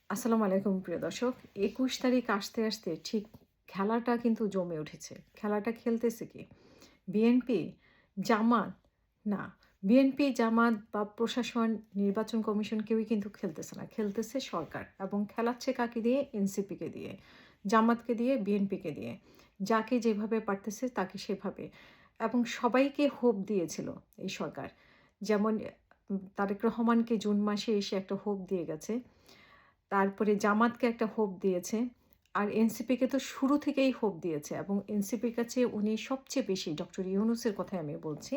আসসালামু আলাইকুম প্রিয় দর্শক। ২১ তারিখ আসতে, আসতে ঠিক খেলাটা কিন্তু জমে উঠেছে। খেলাটা খেলতেছে কে? বিএনপি? জামাত? না। বিএনপি, জামাত বা প্রশাসন, নির্বাচন কমিশন কেউই কিন্তু খেলতেছে না। খেলতেছে সরকার এবং খেলাচ্ছে কাকে দিয়ে? এনসিপিকে দিয়ে, জামাতকে দিয়ে, বিএনপিকে দিয়ে। যাকে যেভাবে পারতেছে তাকে সেভাবে এবং সবাইকে হোপ দিয়েছিল এই সরকার। যেমন তারেক রহমানকে জুন মাসে এসে একটা হোপ দিয়ে গেছে। তারপরে জামাতকে একটা হোপ দিয়েছে। আর এনসিপিকে তো শুরু থেকেই হোপ দিয়েছে এবং এনসিপির কাছে উনি সবচেয়ে বেশি ডক্টর ইউনূসের কথাই আমি বলছি।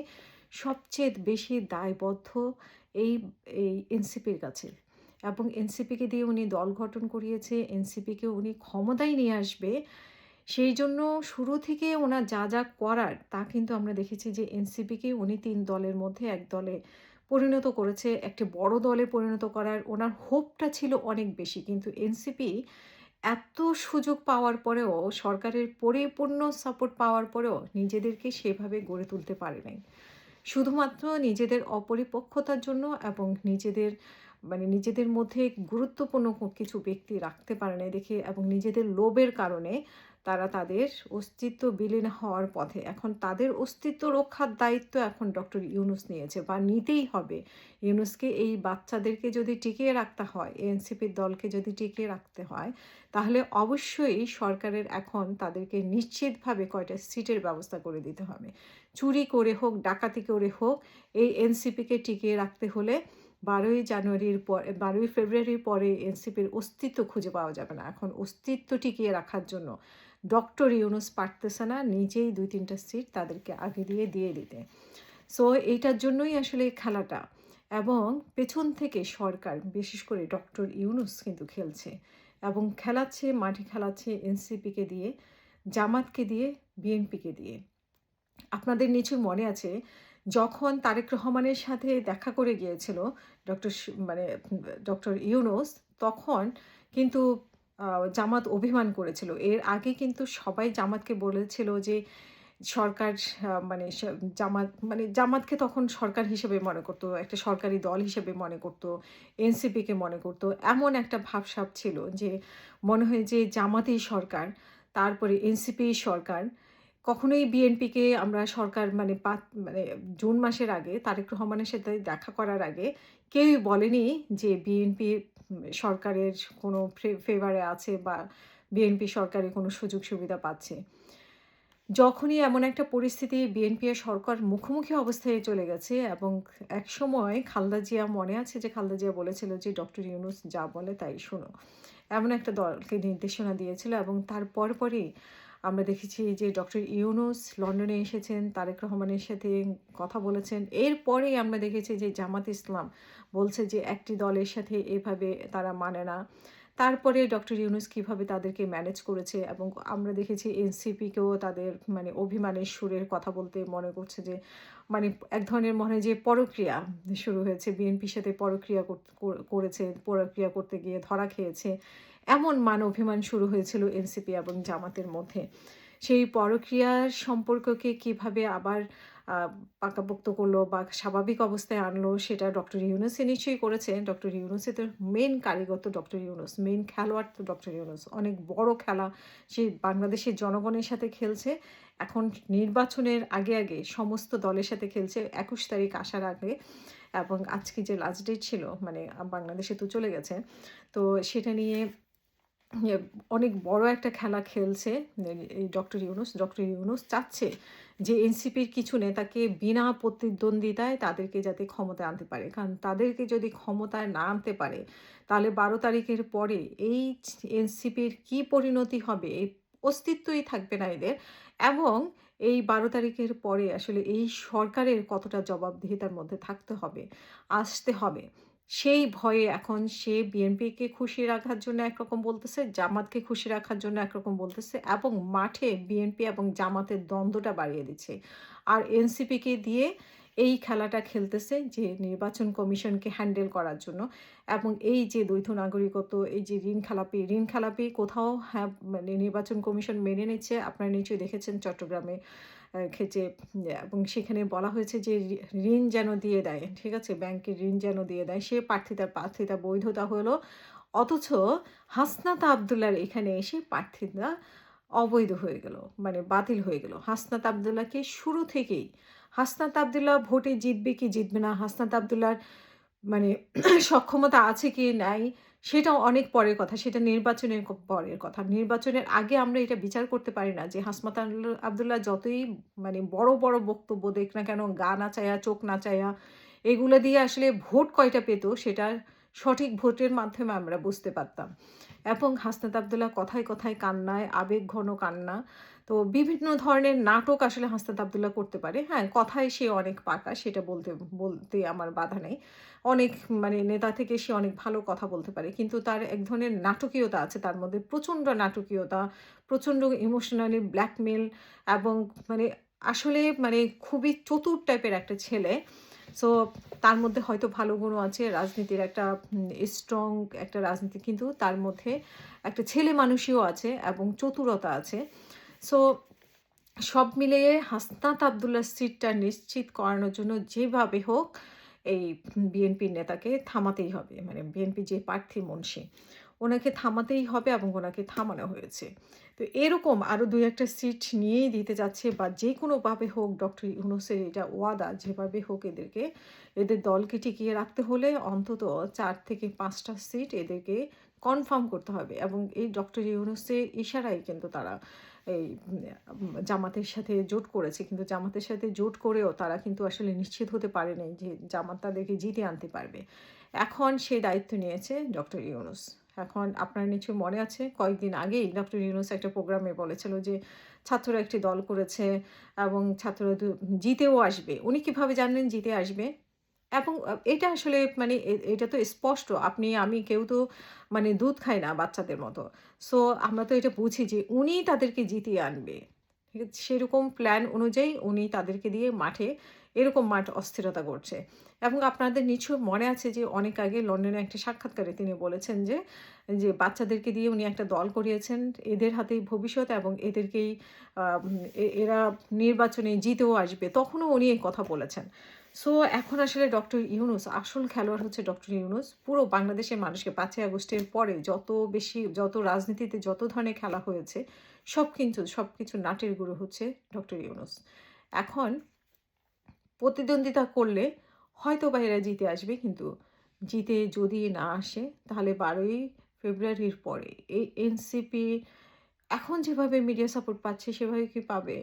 সবচেয়ে বেশি দায়বদ্ধ এই এই এনসিপির কাছে। এবং এনসিপিকে দিয়ে উনি দল গঠন করিয়েছে। এনসিপিকে উনি ক্ষমতায় নিয়ে আসবে। সেইজন্য শুরু থেকে ওনার যা, যা করার তা কিন্তু আমরা দেখেছি যে এনসিপিকে উনি ৩ দলের মধ্যে ১ দলে পরিণত করেছে। একটি বড় দলে পরিণত করার ওনার হোপটা ছিল অনেক বেশি। কিন্তু এনসিপি এত সুযোগ পাওয়ার পরেও, সরকারের পরিপূর্ণ সাপোর্ট পাওয়ার পরেও নিজেদেরকে সেভাবে গড়ে তুলতে পারে নাই। শুধুমাত্র নিজেদের অপরিপক্কতার জন্য এবং নিজেদের মধ্যে গুরুত্বপূর্ণ কিছু ব্যক্তি রাখতে পারে নাই দেখে এবং নিজেদের লোভের কারণে তারা তাদের অস্তিত্ব বিলীন হওয়ার পথে। এখন তাদের অস্তিত্ব রক্ষার দায়িত্ব এখন ডক্টর ইউনূস নিয়েছে বা নিতেই হবে। ইউনূসকে এই বাচ্চাদেরকে যদি টিকিয়ে রাখতে হয়, এনসিপির দলকে যদি টিকিয়ে রাখতে হয়, তাহলে অবশ্যই সরকারের এখন তাদেরকে নিশ্চিতভাবে কয়টা সিটের ব্যবস্থা করে দিতে হবে। চুরি করে হোক, ডাকাতি করে হোক, এই এনসিপিকে টিকিয়ে রাখতে হলে ১২ই ফেব্রুয়ারির পরে এনসিপির অস্তিত্ব খুঁজে পাওয়া যাবে না। এখন অস্তিত্ব টিকিয়ে রাখার জন্য ডক্টর ইউনূস পারতেছে না নিজেই ২-৩ টা সিট তাদেরকে আগে দিয়ে দিতে। সো এইটার জন্যই আসলে এই খেলাটা এবং পেছন থেকে সরকার বিশেষ করে ডক্টর ইউনূস কিন্তু খেলছে এবং খেলাচ্ছে, মাঠে খেলাচ্ছে এনসিপিকে দিয়ে, জামাতকে দিয়ে, বিএনপিকে দিয়ে। আপনাদের নিশ্চয়ই মনে আছে, যখন তারেক রহমানের সাথে দেখা করে গিয়েছিল ডক্টর স মানে ডক্টর ইউনূস, তখন কিন্তু আ জামাত অভিমান করেছিল। এর আগে কিন্তু সবাই জামাতকে বলেছিল যে সরকার আ মানে স জামাত মানে জামাতকে তখন সরকার হিসেবে মনে করত, একটা সরকারি দল হিসেবে মনে করত, এনসিপিকে মনে করত। এমন একটা ভাবসাব ছিল যে মনে হয় যে জামাতই সরকার, তারপরে এনসিপিই সরকার। কখনোই বিএনপিকে আমরা সরকার মানে জুন মাসের আগে তারেক রহমানের সাথে দেখা করার আগে কেউই বলেনি যে বিএনপি সরকারের কোনো ফেভারে আছে বা বিএনপি সরকারি কোনো সুযোগ সুবিধা পাচ্ছে। যখনই এমন একটা পরিস্থিতি বিএনপি আর সরকার মুখোমুখি অবস্থায় চলে গেছে এবং একসময় খালেদা জিয়া মনে আছে যে খালেদা জিয়া বলেছিল যে ডক্টর ইউনূস যা বলে তাই শোনো। এমন একটা দলকে নির্দেশনা দিয়েছিল এবং তার পরপরই আমরা দেখেছি যে ডক্টর ইউনূস লন্ডনে এসেছেন, তারেক রহমানের সাথে কথা বলেছেন। এরপরেই আমরা দেখেছি যে জামাত ইসলাম বলছে যে একটি দলের সাথে এভাবে তারা মানে না। তারপরে ডক্টর ইউনূস কিভাবে তাদেরকে ম্যানেজ করেছে এবং আমরা দেখেছি এনসিপিকেও তাদের অভিমানের সুরের কথা বলতে মনে করছে যে মানে এক ধরনের মনে হয় যে পরক্রিয়া শুরু হয়েছে। বিএনপির সাথে পরক্রিয়া করেছে, পরক্রিয়া করতে গিয়ে ধরা খেয়েছে। এমন অভিমান শুরু হয়েছিল এনসিপি এবং জামাতের মধ্যে। সেই পরক্রিয়ার সম্পর্ককে কিভাবে আবার আ পাকাপোক্ত করলো বা স্বাভাবিক অবস্থায় আনলো সেটা ডক্টর ইউনূসই নিশ্চয়ই করেছে। ডক্টর ইউনূসই তো মেইন কারিগর তো ডক্টর ইউনূস। মেইন খেলোয়াড় তো ডক্টর ইউনূস। অনেক বড় খেলা সে বাংলাদেশের জনগণের সাথে খেলছে। এখন নির্বাচনের আগে সমস্ত দলের সাথে খেলছে ২১ তারিখ আসার আগে এবং আজকে যে লাস্ট ডেট ছিল বাংলাদেশে তো চলে গেছে। তো সেটা নিয়ে ইয়ে অনেক বড় একটা খেলা খেলছে এই ডক্টর ইউনূস। ডক্টর ইউনূস চাচ্ছে যে এনসিপির কিছু নেতাকে বিনা প্রতিদ্বন্দ্বিতায় তাদেরকে যাতে ক্ষমতায় আনতে পারে। কারণ তাদেরকে যদি ক্ষমতায় না আনতে পারে, তাহলে ১২ তারিখের পরে এই এনসিপির কি পরিণতি হবে? এই অস্তিত্বই থাকবে না এদের এবং এই ১২ তারিখের পরে আসলে এই সরকারের কতটা জবাবদিহিতার মধ্যে থাকতে হবে, আসতে হবে। সেই ভয়ে এখন সে বিএনপিকে খুশি রাখার জন্য একরকম বলতেছে, জামাতকে খুশি রাখার জন্য একরকম বলতেছে এবং মাঠে বিএনপি এবং জামাতের দ্বন্দ্বটা বাড়িয়ে দিচ্ছে। আর এনসিপিকে দিয়ে এই খেলাটা খেলতেছে যে নির্বাচন কমিশনকে হ্যান্ডেল করার জন্য এবং এই যে দ্বৈত নাগরিকত্ব, এই যে ঋণ খেলাপি কোথাও নির্বাচন কমিশন মেনে নিচ্ছে। আপনারা নিশ্চয়ই দেখেছেন চট্টগ্রামে ক্ষেত্রে এবং সেখানে বলা হয়েছে যে ঋণ যেন দিয়ে দেয়। ঠিক আছে? ব্যাংকের ঋণ যেন দিয়ে দেয়। সে প্রার্থিতার বৈধতা হলো অথচ হাসনাত আবদুল্লাহর এখানে এসে প্রার্থিতা অবৈধ হয়ে গেল, মানে বাতিল হয়ে গেল। হাসনাত আবদুল্লাহকে শুরু থেকেই, হাসনাত আবদুল্লাহ ভোটে জিতবে কি জিতবে না, হাসনাত আবদুল্লাহর মানে সক্ষমতা আছে কি নাই, সেটাও অনেক পরের কথা। সেটা নির্বাচনের পরের কথা। নির্বাচনের আগে আমরা এটা বিচার করতে পারি না যে হাসনাত আবদুল্লাহ যতই মানে বড়, বড় বক্তব্য দেখ না কেন, গা নাচায়া, চোখ নাচায়া, এগুলো দিয়ে আসলে ভোট কয়টা পেত সেটা সঠিক ভোটের মাধ্যমে আমরা বুঝতে পারতাম। এবং হাসনাত আবদুল্লাহ কথায়, কথায় কান্নায়, আবেগঘন কান্না। তো বিভিন্ন ধরনের নাটক আসলে হাসনাত আবদুল্লাহ করতে পারে। হ্যাঁ, কথায় সে অনেক পাকা, সেটা বলতে আমার বাধা নেই। অনেক মানে নেতা থেকে সে অনেক ভালো কথা বলতে পারে। কিন্তু তার এক ধরনের নাটকীয়তা আছে তার মধ্যে। প্রচণ্ড নাটকীয়তা, প্রচণ্ড ইমোশনালি ব্ল্যাকমেইল এবং মানে আসলে মানে খুবই চতুর টাইপের একটা ছেলে। সো তার মধ্যে হয়তো ভালো গুণও আছে। রাজনীতির একটা স্ট্রং একটা রাজনীতি, কিন্তু তার মধ্যে একটা ছেলে মানুষিও আছে এবং চতুরতা আছে। সো সব মিলিয়ে হাসনাত আবদুল্লাহর সিটটা নিশ্চিত করানোর জন্য যেভাবে হোক এই বিএনপির নেতাকে থামাতেই হবে। মানে বিএনপি যে প্রার্থী মুন্সি, ওনাকে থামাতেই হবে এবং ওনাকে থামানো হয়েছে। তো এরকম আরও ২-১ টা সিট নিয়েই দিতে যাচ্ছে, বা যে কোনোভাবে হোক ডক্টর ইউনূসের এটা ওয়াদা, যেভাবে হোক এদেরকে, এদের দলকে টিকিয়ে রাখতে হলে অন্তত ৪ থেকে ৫ টা সিট এদেরকে কনফার্ম করতে হবে। এবং এই ডক্টর ইউনূসের ইশারায় কিন্তু তারা এই জামাতের সাথে জোট করেছে। কিন্তু জামাতের সাথে জোট করেও তারা কিন্তু আসলে নিশ্চিত হতে পারে নাই যে জামাত তাদেরকে জিতে আনতে পারবে। এখন সেই দায়িত্ব নিয়েছে ডক্টর ইউনূস। এখন আপনার নিশ্চয়ই মনে আছে কয়েকদিন আগেই ডক্টর ইউনূস একটা প্রোগ্রামে বলেছিল যে ছাত্ররা একটি দল করেছে এবং ছাত্ররা জিতেও আসবে। উনি কিভাবে জানলেন জিতে আসবে? এবং এটা আসলে মানে এটা তো স্পষ্ট। আপনি আমি কেউ তো মানে দুধ খাই না বাচ্চাদের মতো। সো আমরা তো এটা বুঝি যে উনিই তাদেরকে জিতিয়ে আনবে। ঠিক আছে? সেরকম প্ল্যান অনুযায়ী উনি তাদেরকে দিয়ে মাঠে এরকম মাঠ অস্থিরতা করছে। এবং আপনাদের নিশ্চয়ই মনে আছে যে অনেক আগে লন্ডনে একটা সাক্ষাৎকারে তিনি বলেছেন যে বাচ্চাদেরকে দিয়ে উনি একটা দল করিয়েছেন। এদের হাতেই ভবিষ্যৎ এবং এদেরকেই এরা নির্বাচনে জিতেও আসবে। তখনও উনি এই কথা বলেছেন। সো এখন আসলে ডক্টর ইউনূস আসল খেলোয়াড় হচ্ছে ডক্টর ইউনূস। পুরো বাংলাদেশের মানুষকে ৫ই আগস্টের পরে যত রাজনীতিতে যত ধরনের খেলা হয়েছে, সবকিছু নাটের গুরু হচ্ছে ডক্টর ইউনূস। এখন প্রতিদ্বন্দ্বিতা করলে হয়তোবা এরা জিতে আসবে, কিন্তু জিতে যদি না আসে তাহলে ১২ই ফেব্রুয়ারির পরে এই এনসিপি এখন যেভাবে মিডিয়া সাপোর্ট পাচ্ছে সেভাবে কি পাবে?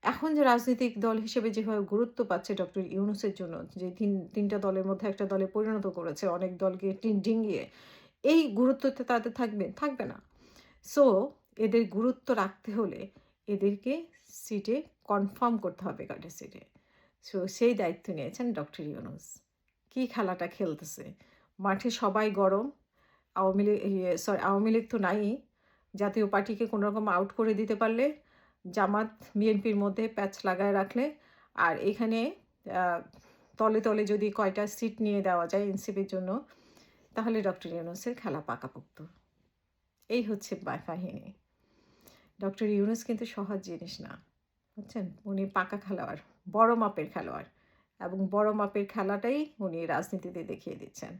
এখন যে রাজনৈতিক দল হিসেবে যেভাবে গুরুত্ব পাচ্ছে ডক্টর ইউনূসের জন্য, যে ৩টা দলের মধ্যে একটা দলে পরিণত করেছে, অনেক দলকে ডিঙ্গিয়ে, এই গুরুত্বটা তাদের থাকবে? থাকবে না। সো এদের গুরুত্ব রাখতে হলে এদেরকে সিটে কনফার্ম করতে হবে কয়টা সিটে। সো সেই দায়িত্ব নিয়েছেন ডক্টর ইউনূস। কি খেলাটা খেলতেছে! মাঠে সবাই গরম। আওয়ামী লীগ তো নাই। জাতীয় পার্টিকে কোনোরকম আউট করে দিতে পারলে, জামাত বিএনপির মধ্যে প্যাচ লাগায় রাখলে, আর এখানে আ তলে, তলে যদি কয়টা সিট নিয়ে দেওয়া যায় এনসিপির জন্য, তাহলে ডক্টর ইউনূসের খেলা পাকাপোক্ত। এই হচ্ছে কাহিনী। ডক্টর ইউনূস কিন্তু সহজ জিনিস না। বুঝছেন? উনি পাকা খেলোয়াড়, বড় মাপের খেলোয়াড় এবং বড় মাপের খেলাটাই উনি রাজনীতিতে দেখিয়ে দিচ্ছেন।